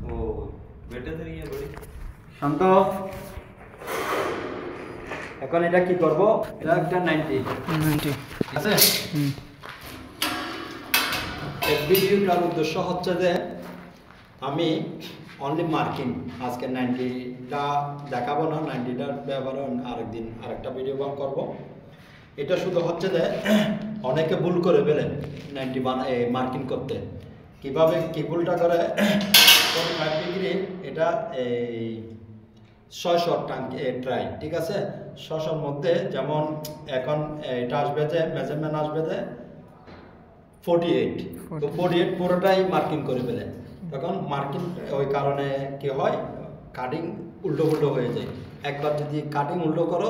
ও বেটা ধরে গিয়ে বলি শান্ত। এখন এটা কি করব? এটা একটা 90 আছে। এই ভিডিওটার উদ্দেশ্য হচ্ছে যে আমি অনলি মার্কিং আজকে 90টা দেখাবো না, 90টার ব্যাপারে আরেকদিন আরেকটা ভিডিও করব। এটা শুধু হচ্ছে যে অনেকে ভুল করে ফেলে 90 মার্কিং করতে। কিভাবে কি ভুলটা করে? 45 ডিগ্রি এটা এই 600 টাঙ্কি ট্রাই, ঠিক আছে। 600-র মধ্যে যেমন এখন এটা আসবে যে মেজারমেন্ট আসবে যে 48, তো 48 পুরোটাই মার্কিং করে ফেলে। তখন মার্কিং ওই কারণে কি হয়, কাটিং উল্টো পুল্টো হয়ে যায়। একবার যদি কাটিং উল্টো করো,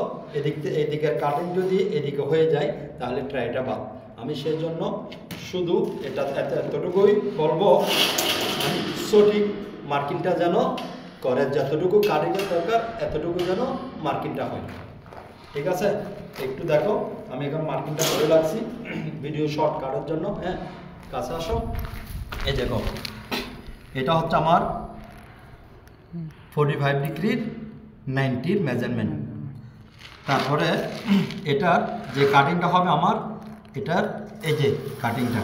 এদিকের কাটিং যদি এদিকে হয়ে যায় তাহলে ট্রাইটা বাদ। আমি সেই জন্য শুধু এটা এতটুকুই বলবো, সঠিক মার্কিংটা যেন করে, যতটুকু কাটিংয়ের দরকার এতটুকু যেন মার্কিংটা হয়, ঠিক আছে। একটু দেখো, আমি এখন মার্কিংটা করে রাখছি ভিডিও শর্ট কাটার জন্য। হ্যাঁ, কাছে আসো। এই দেখো, এটা হচ্ছে আমার 45 ডিগ্রির 90-র মেজারমেন্ট। তারপরে এটার যে কাটিংটা হবে আমার, এটার এই যে কাটিংটা,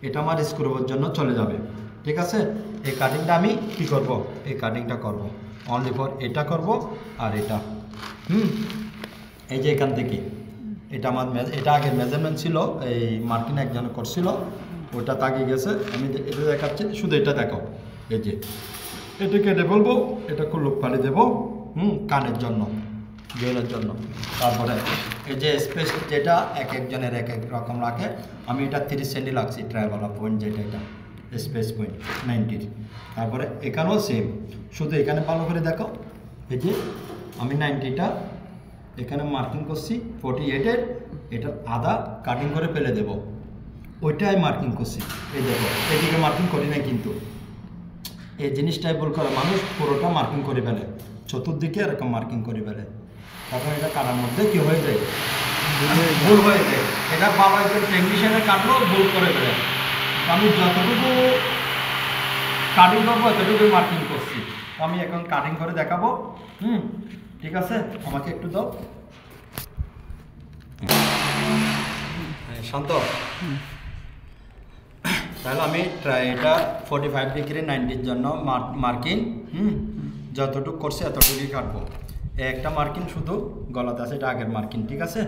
এটা আমার স্ক্রুর জন্য চলে যাবে, ঠিক আছে। এই কাটিংটা আমি কি করব? এই কাটিংটা করব অনলি ফর এটা করব আর এটা। এই যে এখান থেকে এটা আমার এটা আগে মেজারমেন্ট ছিল, এই মার্কিন একজন করছিল, ওটা তাকে গেছে। আমি এটা দেখাচ্ছি, শুধু এটা দেখো। এই যে এটা কেটে বলবো, এটা কুলুপ পানি দেবো কানের জন্য, জয়েলের জন্য। তারপরে এই যে স্পেস যেটা এক একজনের এক এক রকম রাখে, আমি এটা 30 সেন্টি লাগছি ট্রাইবালা পয়েন্ট, যেটা এটা স্পেস পয়েন্ট 90-র। তারপরে এখানেও সেম, শুধু এখানে ভালো করে দেখো। এই যে আমি 90টা এখানে মার্কিং করছি, 48-এর এটার আধা কাটিং করে ফেলে দেব, ওইটাই মার্কিং করছি। এই দেখো, এদিকে মার্কিং করি না, কিন্তু এই জিনিসটাই ভুল করে মানুষ, পুরোটা মার্কিং করে ফেলে, চতুর্দিকে এরকম মার্কিং করে ফেলে। তখন এটা কাটার মধ্যে কি হয়ে যায়, ভুল হয়ে যায়। এটা বাবা একজন টেকনিশিয়ানে কাটলেও ভুল করে ফেলে। আমি যতটুকু কাটিং করবো এতটুকু মার্কিং করছি। আমি এখন কাটিং করে দেখাবো। ঠিক আছে, আমাকে একটু দাও। শান্ত। তাহলে আমি এটা 45 ডিগ্রি 90-র জন্য মার্কিং যতটুকু করছি এতটুকুই কাটবো। একটা মার্কিং শুধু গলাতে আছে, এটা আগের মার্কিং, ঠিক আছে।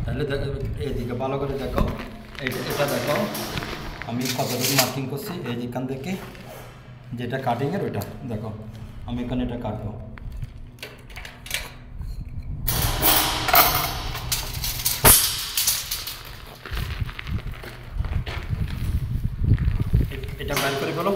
তাহলে এদিকে ভালো করে দেখো, এটা দেখো আমি কতটুকু মার্কিং করছি। এই যেখান থেকে যেটা কাটিংয়ের ওইটা দেখো, আমি এখানে এটা কাটবো। এটা বের করে বলো।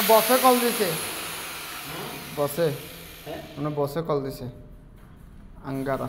বসে কল দিছে বসে হ্যাঁ বসে কল দিছে আঙ্গারা